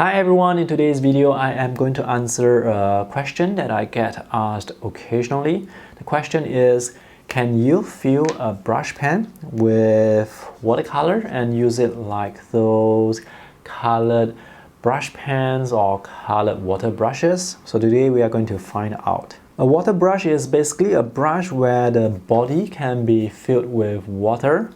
Hi everyone, in today's video I am going to answer a question that I get asked occasionally. The question is, can you fill a brush pen with watercolor and use it like those colored brush pens or colored water brushes? So today we are going to find out. A water brush is basically a brush where the body can be filled with water,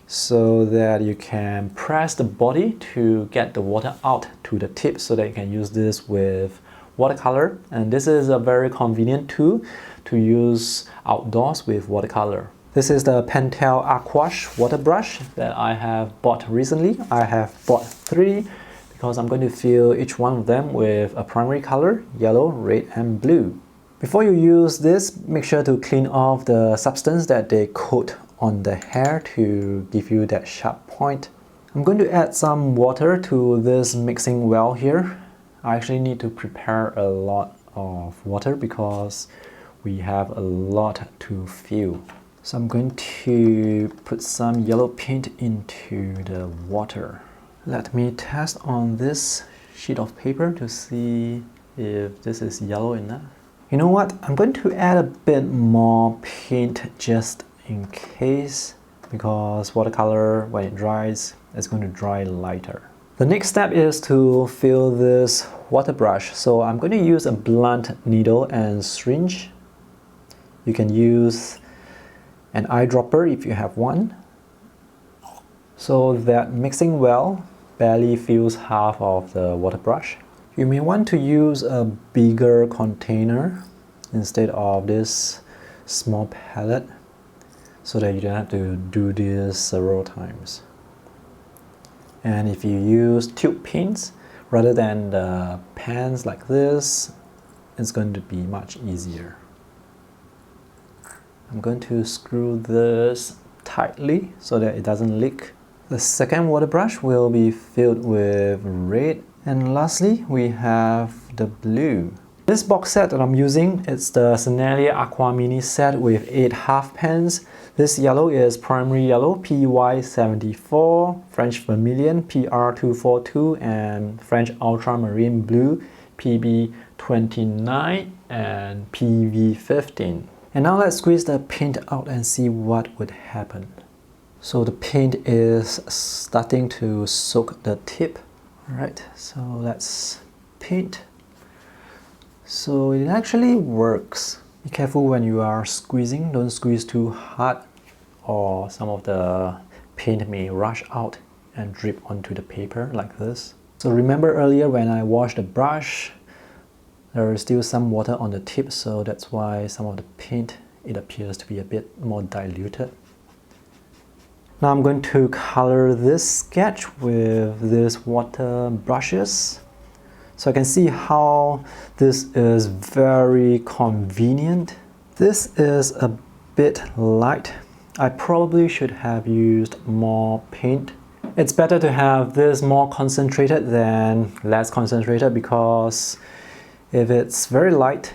so that you can press the body to get the water out to the tip, so that you can use this with watercolor. And this is a very convenient tool to use outdoors with watercolor. This is the Pentel Aquash water brush that I have bought recently. I have bought 3 because I'm going to fill each one of them with a primary color, yellow, red and blue. Before you use this, make sure to clean off the substance that they coat on the hair to give you that sharp point. I'm going to add some water to this mixing well here. I actually need to prepare a lot of water because we have a lot to fill. So I'm going to put some yellow paint into the water. Let me test on this sheet of paper to see if this is yellow enough. You know what? I'm going to add a bit more paint just in case, because watercolor, when it dries, it's going to dry lighter. The next step is to fill this water brush. So I'm going to use a blunt needle and syringe. You can use an eyedropper if you have one, so that mixing well barely fills half of the water brush. You may want to use a bigger container instead of this small palette, so that you don't have to do this several times. And if you use tube paints rather than the pens like this, it's going to be much easier. I'm going to screw this tightly so that it doesn't leak. The second water brush will be filled with red, and lastly we have the blue. This box set that I'm using, it's the Sennelier Aqua Mini set with 8 half pens. This yellow is primary yellow PY74, French Vermilion PR242, and French Ultramarine Blue PB29 and PV15. And now let's squeeze the paint out and see what would happen. So the paint is starting to soak the tip. Alright, so let's paint. So it actually works. Be careful when you are squeezing, don't squeeze too hard or some of the paint may rush out and drip onto the paper like this. So remember earlier when I washed the brush, there is still some water on the tip, so that's why some of the paint, it appears to be a bit more diluted. Now I'm going to color this sketch with these water brushes. So I can see how this is very convenient. This is a bit light. I probably should have used more paint. It's better to have this more concentrated than less concentrated, because if it's very light,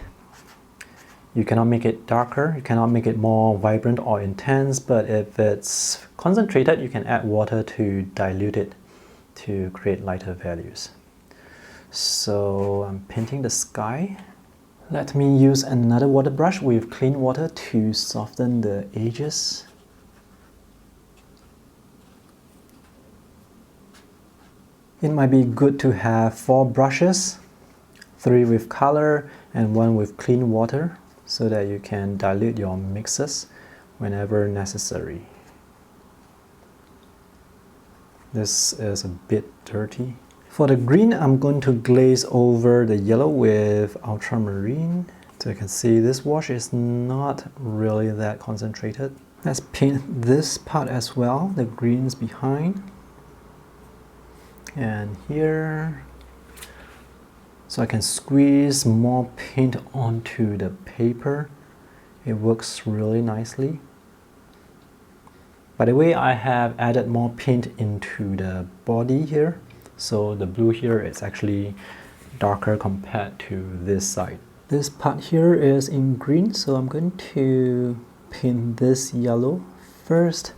you cannot make it darker, you cannot make it more vibrant or intense, but if it's concentrated, you can add water to dilute it to create lighter values. So I'm painting the sky. Let me use another water brush with clean water to soften the edges. It might be good to have 4 brushes, 3 with color and 1 with clean water, so that you can dilute your mixes whenever necessary. This is a bit dirty. For the green, I'm going to glaze over the yellow with ultramarine. So you can see this wash is not really that concentrated. Let's paint this part as well, the greens behind. And here. So I can squeeze more paint onto the paper. It works really nicely. By the way, I have added more paint into the body here. So the blue here is actually darker compared to this side. This part here is in green, so I'm going to paint this yellow first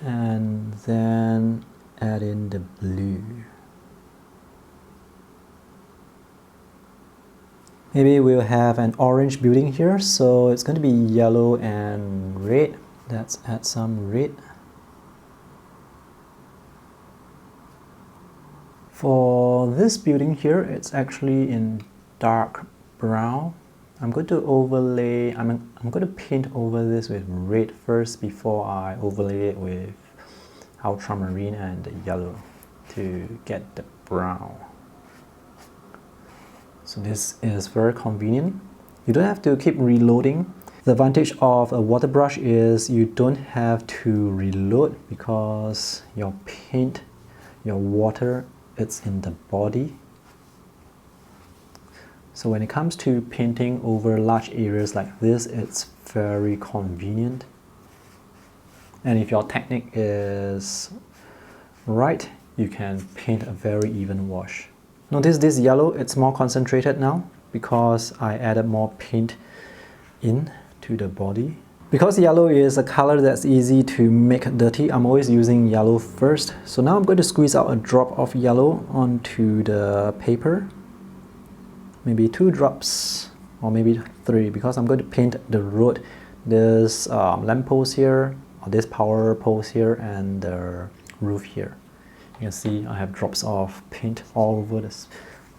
and then add in the blue. Maybe we'll have an orange building here, so it's going to be yellow and red. Let's add some red. For this building here, it's actually in dark brown. I'm going to overlay, I'm going to paint over this with red first before I overlay it with ultramarine and yellow to get the brown. So this is very convenient. You don't have to keep reloading. The advantage of a water brush is you don't have to reload because your paint, your water, it's in the body. So when it comes to painting over large areas like this, it's very convenient. And if your technique is right, you can paint a very even wash. Notice this yellow, it's more concentrated now because I added more paint in to the body. Because yellow is a color that's easy to make dirty, I'm always using yellow first. So now I'm going to squeeze out a drop of yellow onto the paper. Maybe 2 drops or maybe 3 because I'm going to paint the road. This lamppost here, or this power post here, and the roof here. You can see I have drops of paint all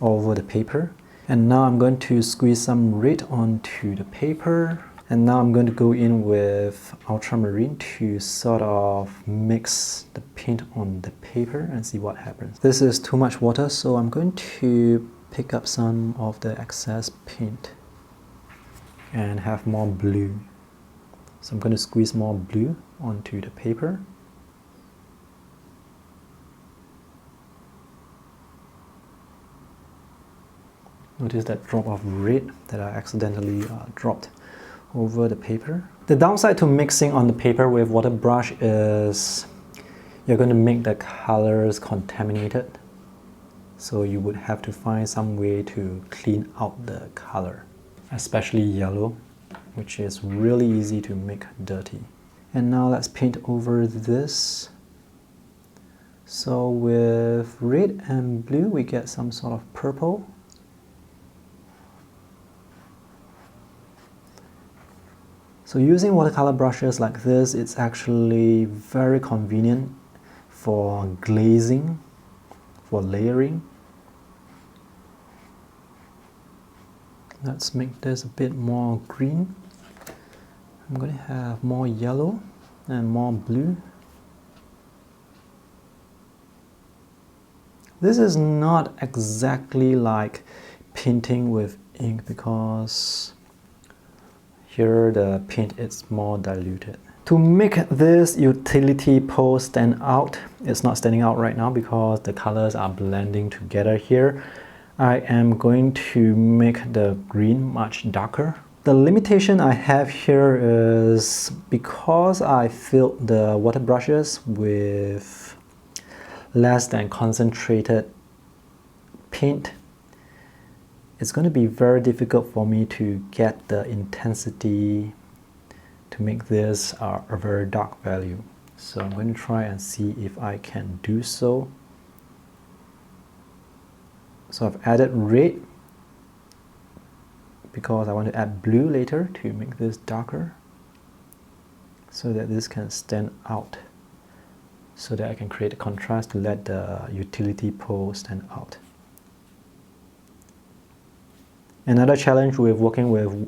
over the paper. And now I'm going to squeeze some red onto the paper. And now I'm going to go in with ultramarine to sort of mix the paint on the paper and see what happens. This is too much water, so I'm going to pick up some of the excess paint and have more blue. So I'm going to squeeze more blue onto the paper. Notice that drop of red that I accidentally dropped over the paper. The downside to mixing on the paper with water brush is you're going to make the colors contaminated. So you would have to find some way to clean out the color, especially yellow, which is really easy to make dirty. And now let's paint over this. So with red and blue, we get some sort of purple. So using watercolor brushes like this, it's actually very convenient for glazing, for layering. Let's make this a bit more green. I'm going to have more yellow and more blue. This is not exactly like painting with ink because here the paint is more diluted. To make this utility pole stand out, it's not standing out right now because the colors are blending together here. I am going to make the green much darker. The limitation I have here is because I filled the water brushes with less than concentrated paint, it's going to be very difficult for me to get the intensity to make this a very dark value. So I'm going to try and see if I can do so. So I've added red because I want to add blue later to make this darker so that this can stand out, so that I can create a contrast to let the utility pole stand out. Another challenge with working with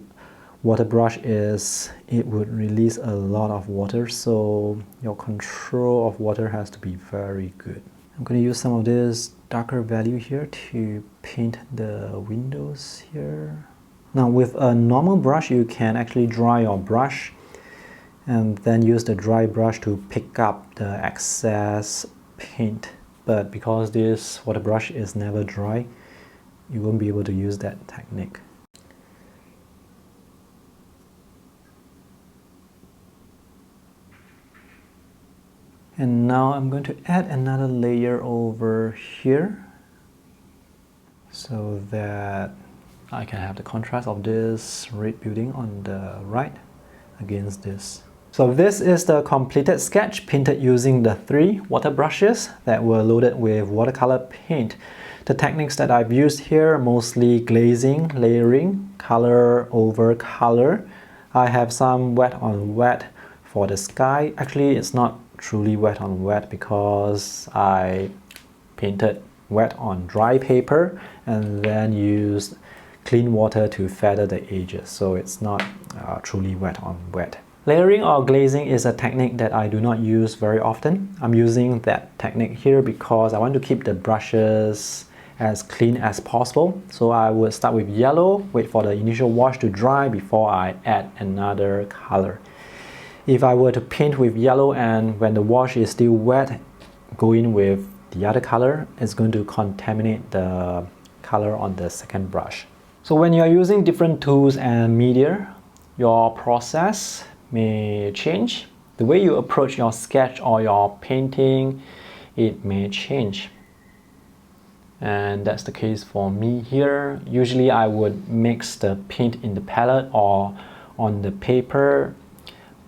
water brush is it would release a lot of water, so your control of water has to be very good. I'm going to use some of this darker value here to paint the windows here. Now with a normal brush, you can actually dry your brush and then use the dry brush to pick up the excess paint. But because this water brush is never dry, you won't be able to use that technique. And now I'm going to add another layer over here so that I can have the contrast of this red building on the right against this. So this is the completed sketch painted using the 3 water brushes that were loaded with watercolor paint. The techniques that I've used here, mostly glazing, layering, color over color. I have some wet on wet for the sky. Actually, it's not truly wet on wet because I painted wet on dry paper and then used clean water to feather the edges, so it's not truly wet on wet. Layering or glazing is a technique that I do not use very often. I'm using that technique here because I want to keep the brushes as clean as possible. So I would start with yellow, wait for the initial wash to dry before I add another color. If I were to paint with yellow and when the wash is still wet, go in with the other color, it's going to contaminate the color on the second brush. So when you're using different tools and media, your process may change. The way you approach your sketch or your painting, it may change. And that's the case for me here. Usually I would mix the paint in the palette or on the paper,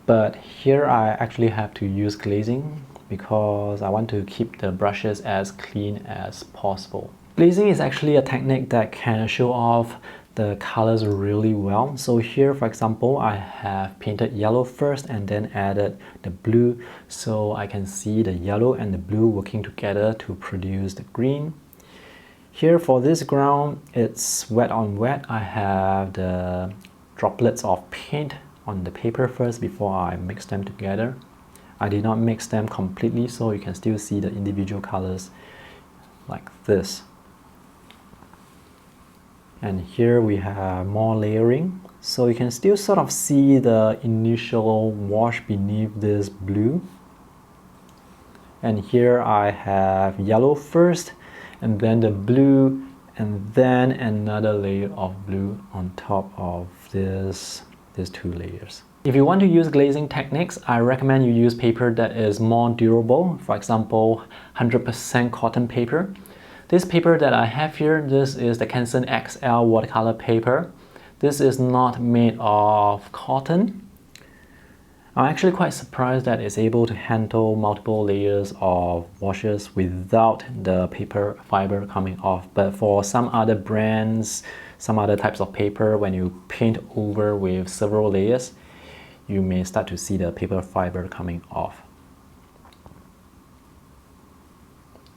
but here I actually have to use glazing because I want to keep the brushes as clean as possible. Glazing is actually a technique that can show off the colors really well. So here, for example, I have painted yellow first and then added the blue, so I can see the yellow and the blue working together to produce the green. Here for this ground, it's wet on wet. I have the droplets of paint on the paper first before I mix them together. I did not mix them completely, so you can still see the individual colors like this. And here we have more layering, so you can still sort of see the initial wash beneath this blue. And here I have yellow first, and then the blue, and then another layer of blue on top of these 2 layers. If you want to use glazing techniques, I recommend you use paper that is more durable, for example 100% cotton paper. This paper that I have here, this is the Canson XL watercolor paper. This is not made of cotton. I'm actually quite surprised that it's able to handle multiple layers of washes without the paper fiber coming off. But for some other brands, some other types of paper, when you paint over with several layers, you may start to see the paper fiber coming off.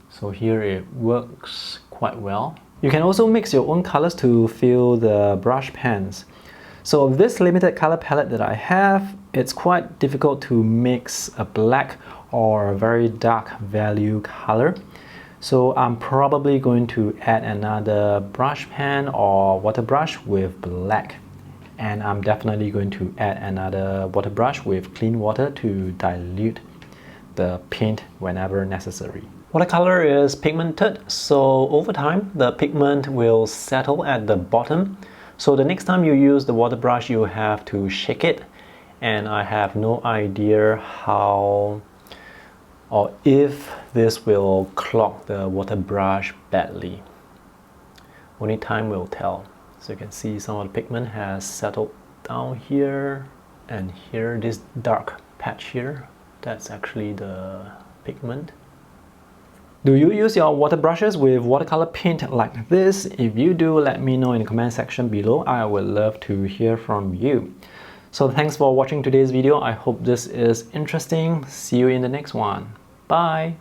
So here it works quite well. You can also mix your own colors to fill the brush pans. So this limited color palette that I have, it's quite difficult to mix a black or a very dark value color. So I'm probably going to add another brush pen or water brush with black. And I'm definitely going to add another water brush with clean water to dilute the paint whenever necessary. Watercolor is pigmented, so over time the pigment will settle at the bottom. So the next time you use the water brush, you have to shake it, and I have no idea how or if this will clog the water brush badly. Only time will tell. So you can see some of the pigment has settled down here, and here this dark patch here, that's actually the pigment. Do you use your water brushes with watercolor paint like this? If you do, let me know in the comment section below. I would love to hear from you. So thanks for watching today's video. I hope this is interesting. See you in the next one. Bye!